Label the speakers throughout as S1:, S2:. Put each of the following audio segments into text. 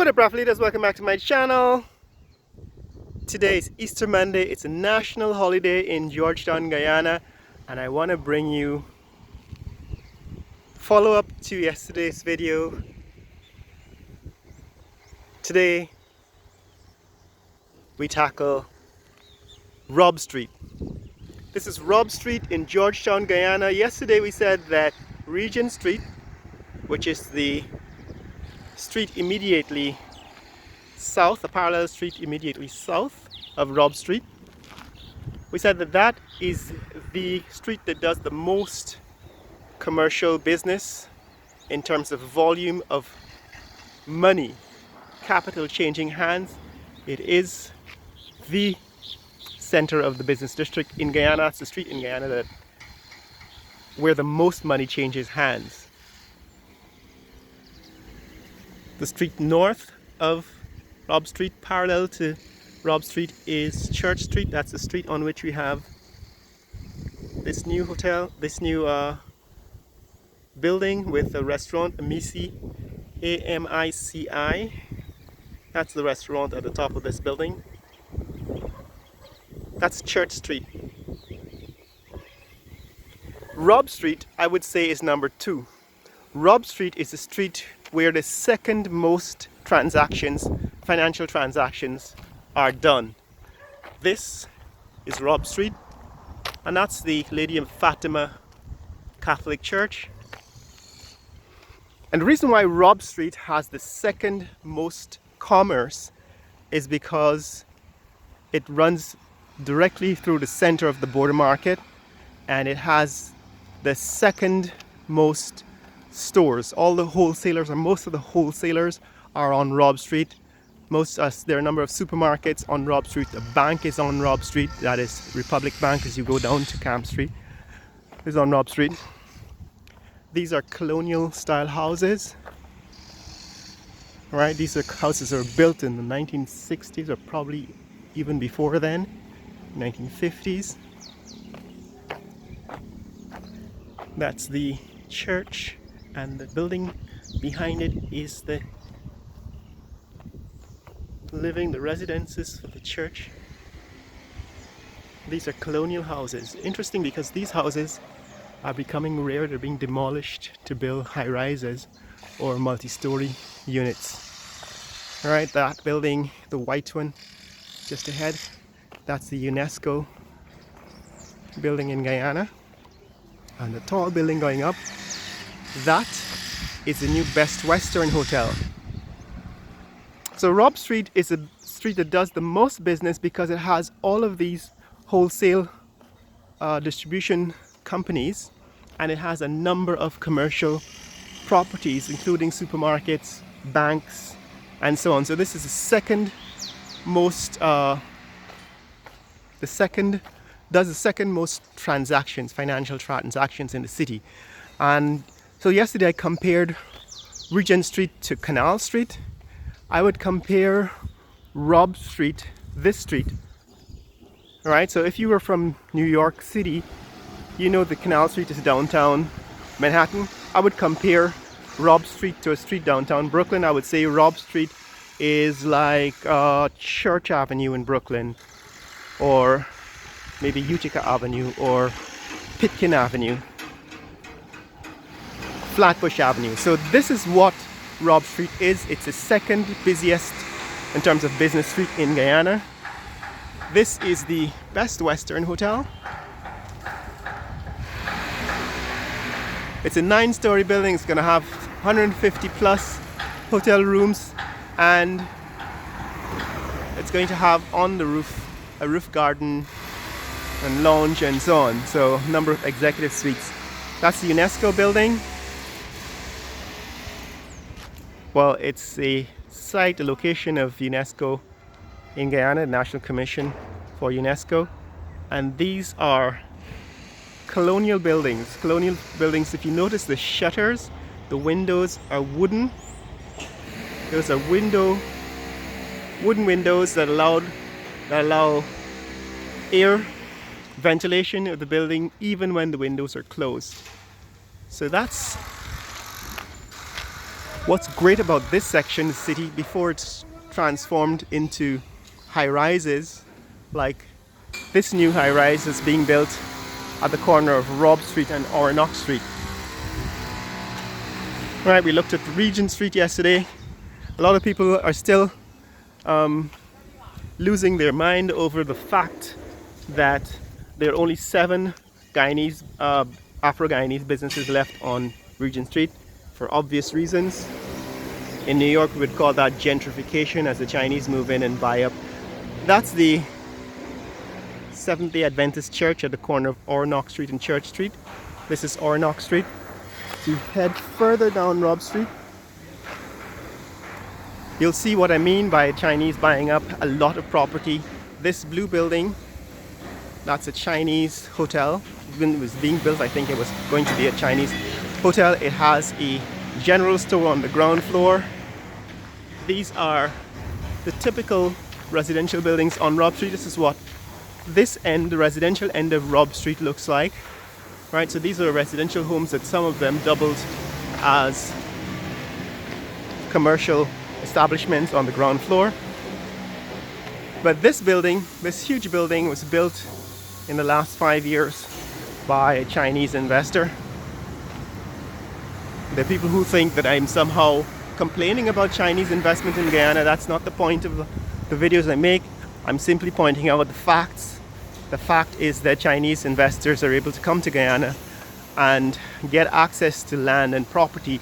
S1: What up, Leaders? Welcome back to my channel. Today is Easter Monday. It's a national holiday in Georgetown, Guyana, and I want to bring you follow up to yesterday's video. Today we tackle Robb Street. This is Robb Street in Georgetown, Guyana. Yesterday we said that Regent Street, which is the street immediately south, a parallel street immediately south of Robb Street. We said that that is the street that does the most commercial business in terms of volume of money, capital changing hands. It is the center of the business district in Guyana. It's the street in Guyana where the most money changes hands. The street north of Robb Street, parallel to Robb Street, is Church Street. That's the street on which we have this new hotel, this new building with a restaurant, Amici, A-M-I-C-I. That's the restaurant at the top of this building. That's Church Street. Robb Street, I would say, is number 2. Robb Street is a street where the second most transactions, financial transactions, are done. This is Robb Street, and that's the Lady of Fatima Catholic Church. And the reason why Robb Street has the second most commerce is because it runs directly through the center of the Bourda Market, and it has the second most stores. All the wholesalers, or most of the wholesalers, are on Robb Street. There are a number of supermarkets on Robb Street. The bank is on Robb Street. That is Republic Bank as you go down to Camp Street. It's on Robb Street. These are colonial style houses. Right? These are houses that are built in the 1960s or probably even before then, 1950s. That's the church, and the building behind it is the residences for the church. These are colonial houses. Interesting, because these houses are becoming rare. They're being demolished to build high-rises or multi-story units. All right, that building, the white one just ahead, that's the UNESCO building in Guyana. And the tall building going up, that is the new Best Western Hotel. So Robb Street is a street that does the most business because it has all of these wholesale distribution companies, and it has a number of commercial properties, including supermarkets, banks, and so on. So this is the second most, does the second most transactions, financial transactions in the city. And so yesterday I compared Regent Street to Canal Street. I would compare Robb Street, this street. All right, so if you were from New York City, you know the Canal Street is downtown Manhattan. I would compare Robb Street to a street downtown Brooklyn. I would say Robb Street is like Church Avenue in Brooklyn, or maybe Utica Avenue, or Pitkin Avenue, Flatbush Avenue. So this is what Robb Street is. It's the second busiest in terms of business street in Guyana. This is the Best Western Hotel. It's a 9-story building. It's going to have 150 plus hotel rooms, and it's going to have on the roof a roof garden and lounge and so on. So a number of executive suites. That's the UNESCO building. Well, it's a site, a location of UNESCO in Guyana, National Commission for UNESCO. And these are colonial buildings. Colonial buildings, if you notice the shutters, the windows are wooden. Those are wooden windows that allow air ventilation of the building even when the windows are closed. So that's What's great about this section of the city before it's transformed into high rises, like this new high rise is being built at the corner of Robb Street and Roanoke Street. Right, we looked at Regent Street yesterday. A lot of people are still losing their mind over the fact that there are only 7 Guyanese, Afro-Guyanese businesses left on Regent Street for obvious reasons. In New York, we would call that gentrification, as the Chinese move in and buy up. That's the Seventh-day Adventist Church at the corner of Roanoke Street and Church Street. This is Roanoke Street. So you head further down Robb Street, you'll see what I mean by Chinese buying up a lot of property. This blue building, that's a Chinese hotel. When it was being built, I think it was going to be a Chinese hotel. It has a general store on the ground floor. These are the typical residential buildings on Robb Street. This is what this end, the residential end of Robb Street, looks like. Right, so these are residential homes that some of them doubled as commercial establishments on the ground floor. But this building, this huge building, was built in the last 5 years by a Chinese investor. There are people who think that I'm somehow complaining about Chinese investment in Guyana. That's not the point of the videos I make. I'm simply pointing out the facts. The fact is that Chinese investors are able to come to Guyana and get access to land and property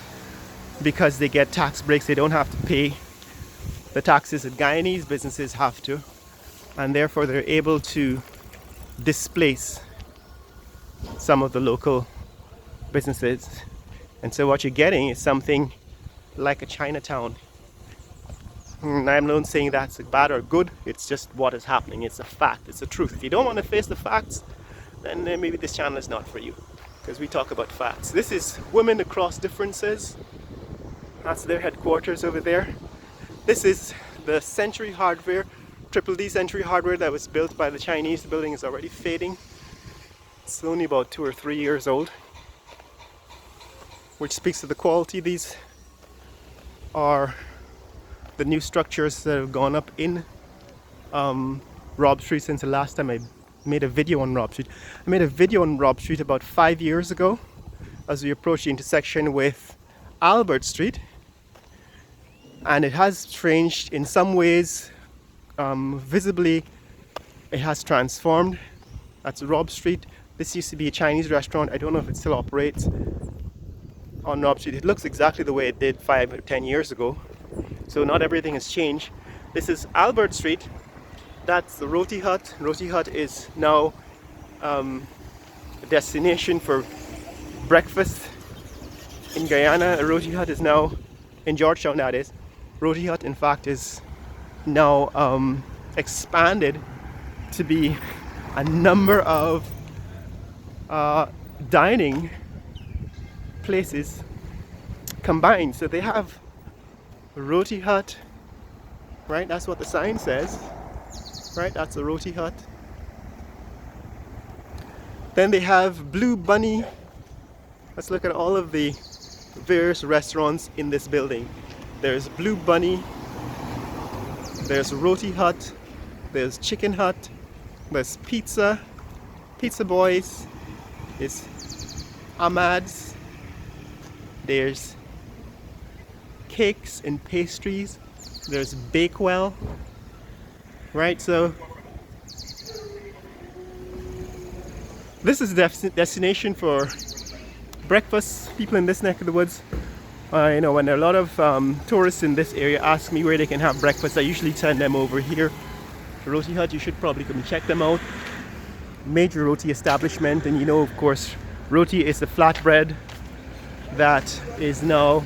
S1: because they get tax breaks. They don't have to pay the taxes that Guyanese businesses have to, and therefore they're able to displace some of the local businesses. And so what you're getting is something like a Chinatown. I'm not saying that's bad or good, it's just what is happening. It's a fact, it's a truth. If you don't want to face the facts, then maybe this channel is not for you, because we talk about facts. This is Women Across Differences. That's their headquarters over there. This is the Century Hardware, Triple D Century Hardware, that was built by the Chinese. The building is already fading. It's only about 2 or 3 years old, which speaks to the quality. These are the new structures that have gone up in Robb Street since the last time I made a video on Robb Street. I made a video on Robb Street about 5 years ago as we approach the intersection with Albert Street, and it has changed in some ways. Visibly it has transformed. That's Robb Street. This used to be a Chinese restaurant. I don't know if it still operates on Robb Street. It looks exactly the way it did 5 or 10 years ago. So not everything has changed. This is Albert Street. That's the Roti Hut. Roti Hut is now a destination for breakfast in Guyana. A Roti Hut is now in Georgetown, that is. Roti Hut, in fact, is now expanded to be a number of dining places combined. So they have Roti Hut, right? That's what the sign says, right? That's a Roti Hut. Then they have Blue Bunny. Let's look at all of the various restaurants in this building. There's Blue Bunny, there's Roti Hut, there's Chicken Hut, there's Pizza Boys, there's Ahmad's, there's cakes and pastries, there's Bakewell, right? So this is the destination for breakfast. People in this neck of the woods, when there are a lot of tourists in this area ask me where they can have breakfast, I usually send them over here to Roti Hut. You should probably come and check them out. Major roti establishment, and of course, roti is the flatbread that is now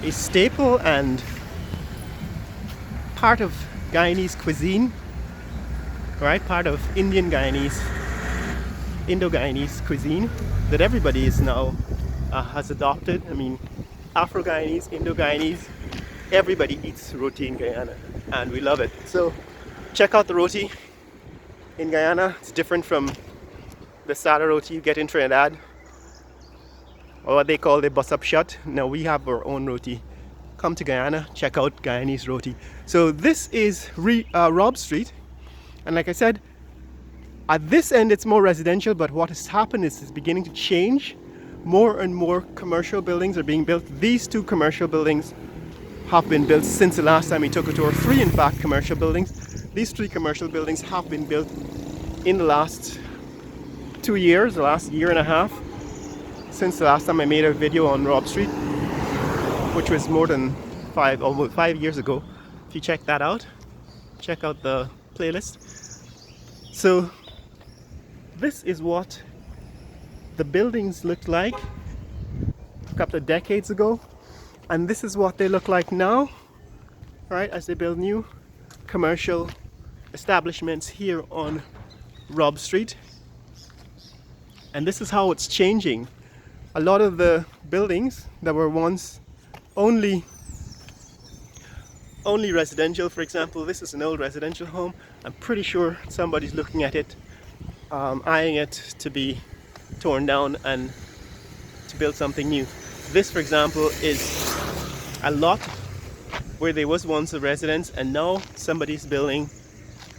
S1: a staple and part of Guyanese cuisine, right? Part of Indo-Guyanese cuisine that everybody is now has adopted. I mean, Afro-Guyanese, Indo-Guyanese, everybody eats roti in Guyana, and we love it. So check out the roti in Guyana. It's different from the sada roti you get in Trinidad. or what they call the bus up shut. Now we have our own roti. Come to Guyana, check out Guyanese roti. So this is Robb Street, and like I said, at this end it's more residential, but what has happened is it's beginning to change. More and more commercial buildings are being built. These two commercial buildings have been built since the last time we took a tour. Three, in fact, commercial buildings. These three commercial buildings have been built in the last 2 years, the last year and a half, since the last time I made a video on Robb Street, which was more than almost 5 years ago. If you check that out, check out the playlist. So this is what the buildings looked like a couple of decades ago, and this is what they look like now, right, as they build new commercial establishments here on Robb Street. And this is how it's changing. A lot of the buildings that were once only residential, for example, this is an old residential home. I'm pretty sure somebody's looking at it, eyeing it to be torn down and to build something new. This, for example, is a lot where there was once a residence, and now somebody's building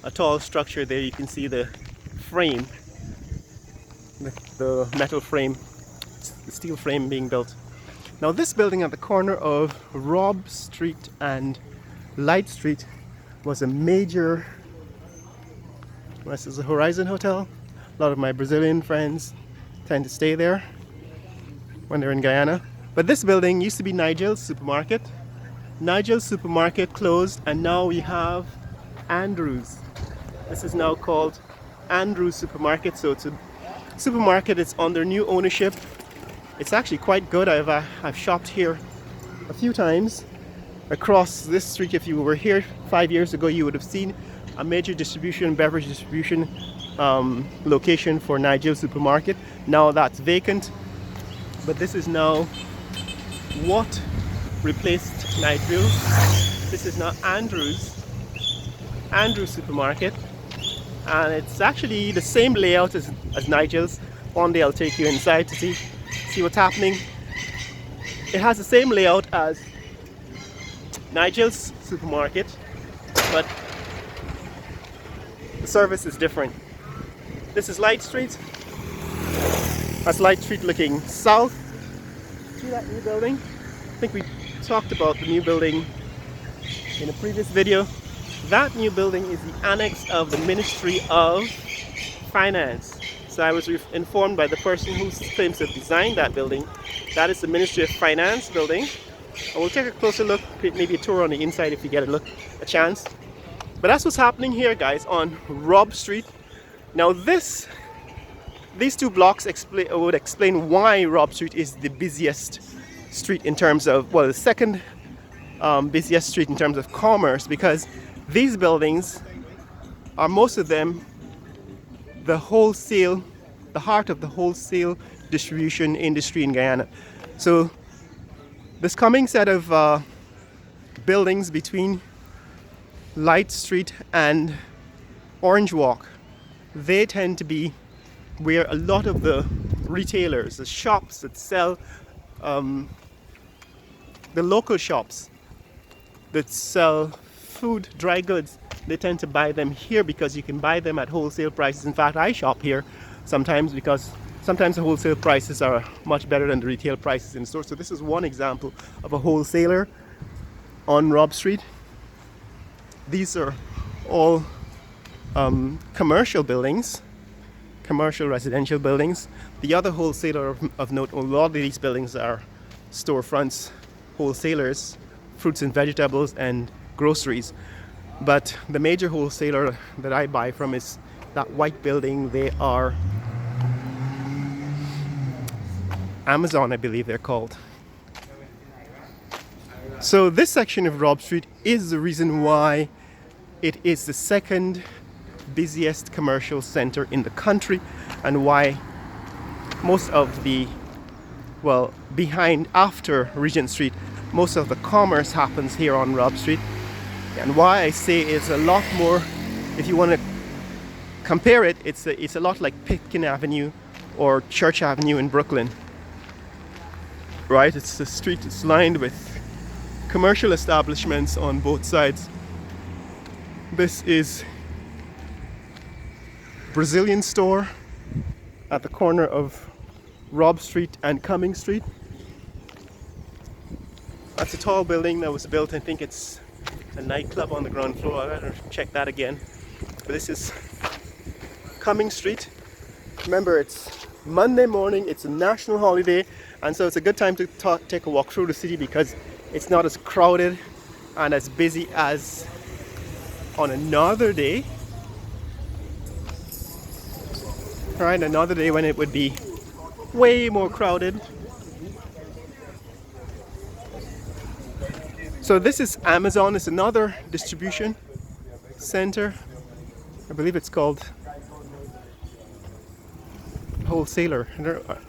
S1: a tall structure. There you can see the frame, the metal frame, the steel frame being built. Now this building at the corner of Robb Street and Light Street was a major, this is a Horizon Hotel. A lot of my Brazilian friends tend to stay there when they're in Guyana. But this building used to be Nigel's Supermarket. Nigel's Supermarket closed, and now we have Andrew's. This is now called Andrew's Supermarket. So it's a supermarket. It's under new ownership. It's actually quite good. I've shopped here a few times. Across this street, if you were here 5 years ago, you would have seen a major beverage distribution location for Nigel's Supermarket. Now that's vacant, but this is now what replaced Nigel's. This is now Andrew's Supermarket, and it's actually the same layout as Nigel's. One day I'll take you inside to see what's happening. It has the same layout as Nigel's Supermarket, but the service is different. This is Light Street. That's Light Street looking south. See that new building? I think we talked about the new building in a previous video. That new building is the annex of the Ministry of Finance. So I was informed by the person who claims to have designed that building. That is the Ministry of Finance building. And we'll take a closer look, maybe a tour on the inside if you get a chance. But that's what's happening here, guys, on Robb Street. Now these two blocks would explain why Robb Street is the busiest street in terms of, well, the second busiest street in terms of commerce, because these buildings are, most of them, the heart of the wholesale distribution industry in Guyana. So this coming set of buildings between Light Street and Orange Walk, they tend to be where a lot of the retailers, the shops that sell, the local shops that sell food, dry goods, they tend to buy them here because you can buy them at wholesale prices. In fact, I shop here sometimes because sometimes the wholesale prices are much better than the retail prices in store. So this is one example of a wholesaler on Robb Street. These are all commercial buildings, commercial residential buildings. The other wholesaler of note, a lot of these buildings are storefronts, wholesalers, fruits and vegetables and groceries. But the major wholesaler that I buy from is that white building. They are Amazon, I believe they're called. So this section of Robb Street is the reason why it is the second busiest commercial center in the country, and why most of the, well, after Regent Street, most of the commerce happens here on Robb Street. And why I say it's a lot more, if you want to compare it, it's a lot like Pitkin Avenue or Church Avenue in Brooklyn. right? It's the street is lined with commercial establishments on both sides. This is Brazilian store at the corner of Robb Street and Cumming Street. That's a tall building that was built. I think it's a nightclub on the ground floor. I gotta check that again. But this is Cumming Street. Remember, it's Monday morning, it's a national holiday, and so it's a good time to take a walk through the city because it's not as crowded and as busy as on another day. Right, another day when it would be way more crowded. So this is Amazon. It's another distribution center. I believe it's called Wholesaler.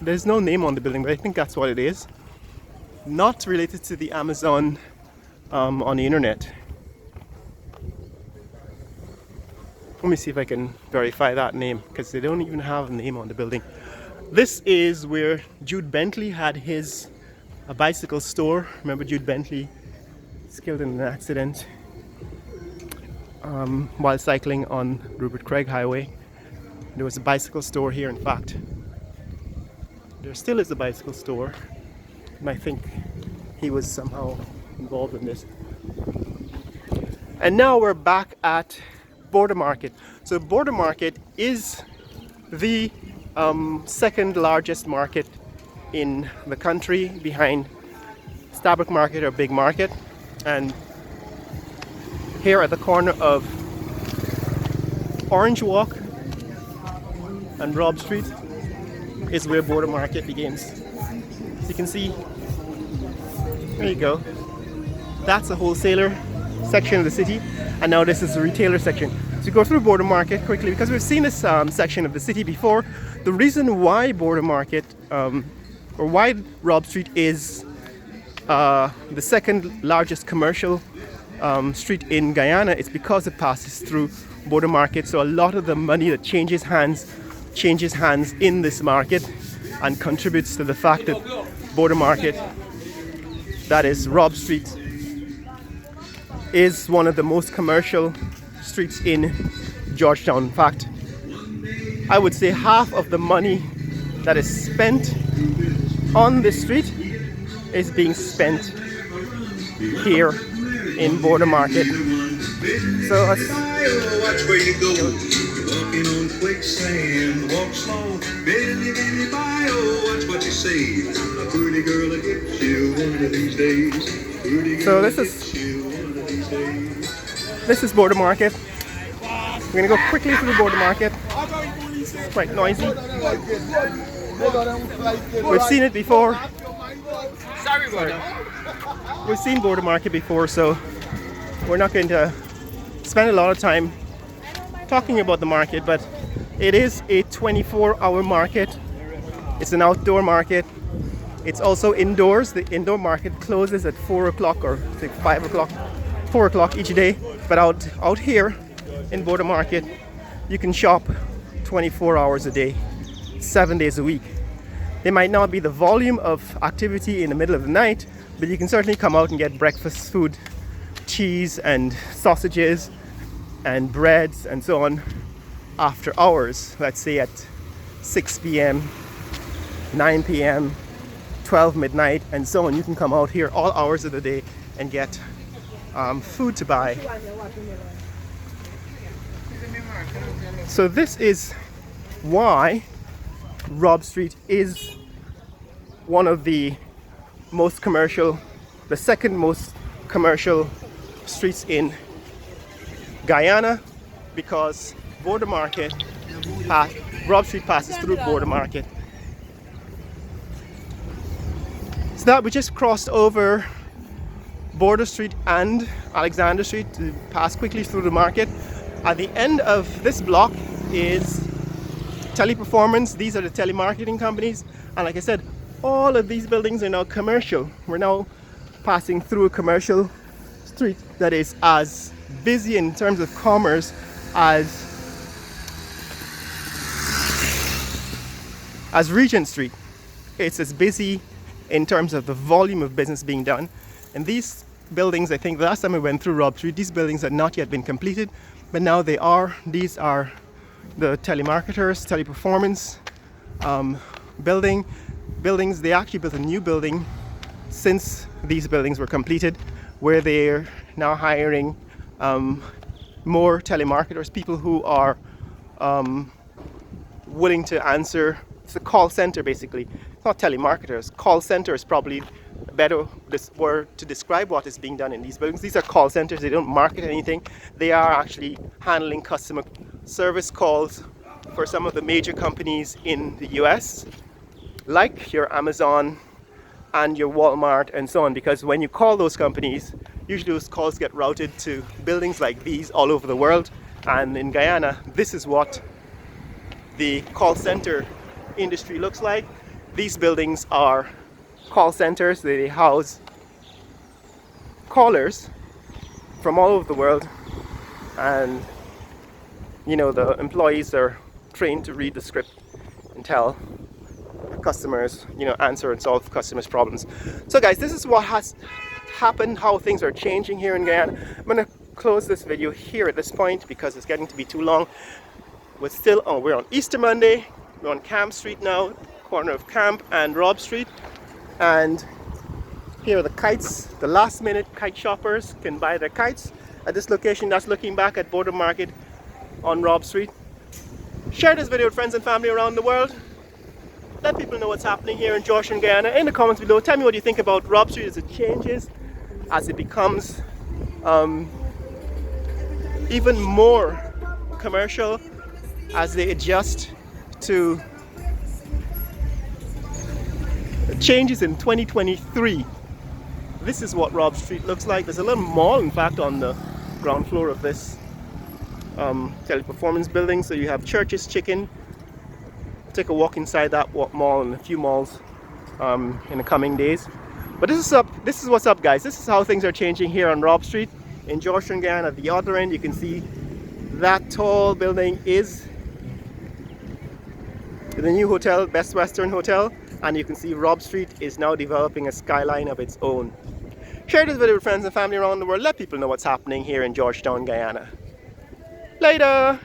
S1: There's no name on the building, but I think that's what it is. Not related to the Amazon on the internet. Let me see if I can verify that name, because they don't even have a name on the building. This is where Jude Bentley had his bicycle store. Remember Jude Bentley was killed in an accident while cycling on Rupert Craig Highway. There was a bicycle store here, in fact. There still is a bicycle store, and I think he was somehow involved in this. And now we're back at Bourda Market. So Bourda Market is the second largest market in the country, behind Starbuck Market or Big Market. And here at the corner of Orange Walk and Robb Street is where Bourda Market begins. As you can see, there you go. That's a wholesaler section of the city, and now this is the retailer section. So go through Bourda Market quickly because we've seen this section of the city before. The reason why Bourda Market or why Robb Street is the second largest commercial street in Guyana is because it passes through Bourda Market. So a lot of the money that changes hands in this market and contributes to the fact that Bourda Market, that is Robb Street, is one of the most commercial streets in Georgetown. In fact, I would say half of the money that is spent on this street is being spent here in Bourda Market. So let's watch where you go. Walking on quicksand, walk slow. Billy, Billy, bio, watch what you say. A pretty girl will get you one of these days. So this is Bourda Market. We're gonna go quickly through Bourda Market. It's quite noisy. We've seen it before. Sorry. We've seen Bourda Market before, so we're not going to spend a lot of time talking about the market, but it is a 24-hour market. It's an outdoor market. It's also indoors. The indoor market closes at 4 o'clock or 5 o'clock, 4 o'clock each day. But out here in Bourda Market, you can shop 24 hours a day, 7 days a week. There might not be the volume of activity in the middle of the night, but you can certainly come out and get breakfast food, cheese and sausages and breads and so on after hours. Let's say at 6 p.m., 9 p.m., 12 midnight and so on. You can come out here all hours of the day and get food to buy. So this is why Robb Street is one of the most commercial, the second most commercial streets in Guyana, because Bourda Market, Robb Street passes through Bourda Market. So that we just crossed over Bourda Street and Alexander Street to pass quickly through the market. At the end of this block is Teleperformance. These are the telemarketing companies, and like I said, all of these buildings are now commercial. We're now passing through a commercial street that is as busy in terms of commerce as Regent Street. It's as busy in terms of the volume of business being done. And these buildings, I think the last time I went through Robb Street, these buildings had not yet been completed, but now they are. These are the telemarketers, teleperformance buildings. They actually built a new building since these buildings were completed, where they're now hiring more telemarketers, people who are willing to answer. It's a call center basically. It's not telemarketers. Call center is probably a better word to describe what is being done in these buildings. These are call centers. They don't market anything. They are actually handling customer service calls for some of the major companies in the US, like your Amazon and your Walmart and so on, because when you call those companies, usually those calls get routed to buildings like these all over the world. And in Guyana, this is what the call center industry looks like. These buildings are call centers. They house callers from all over the world, and you know, the employees are trained to read the script and tell customers, you know, answer and solve customers' problems. So guys, this is what has happened, how things are changing here in Guyana. I'm going to close this video here at this point because it's getting to be too long. We're on Easter Monday. We're on Camp Street now, corner of Camp and Robb Street. And here are the kites. The last minute kite shoppers can buy their kites at this location. That's looking back at Bourda Market on Robb Street. Share this video with friends and family around the world. Let people know what's happening here in Georgetown, Guyana. In the comments below, tell me what you think about Robb Street as it changes, as it becomes even more commercial, as they adjust to changes in 2023. This is what Robb Street looks like. There's a little mall, in fact, on the ground floor of this teleperformance building. So you have Church's Chicken. Take a walk inside that mall and a few malls in the coming days. But this is what's up, guys. This is how things are changing here on Robb Street in Georgetown, Guyana. At the other end, you can see that tall building is the new hotel, Best Western Hotel, and you can see Robb Street is now developing a skyline of its own. Share this video with friends and family around the world. Let people know what's happening here in Georgetown, Guyana. Later!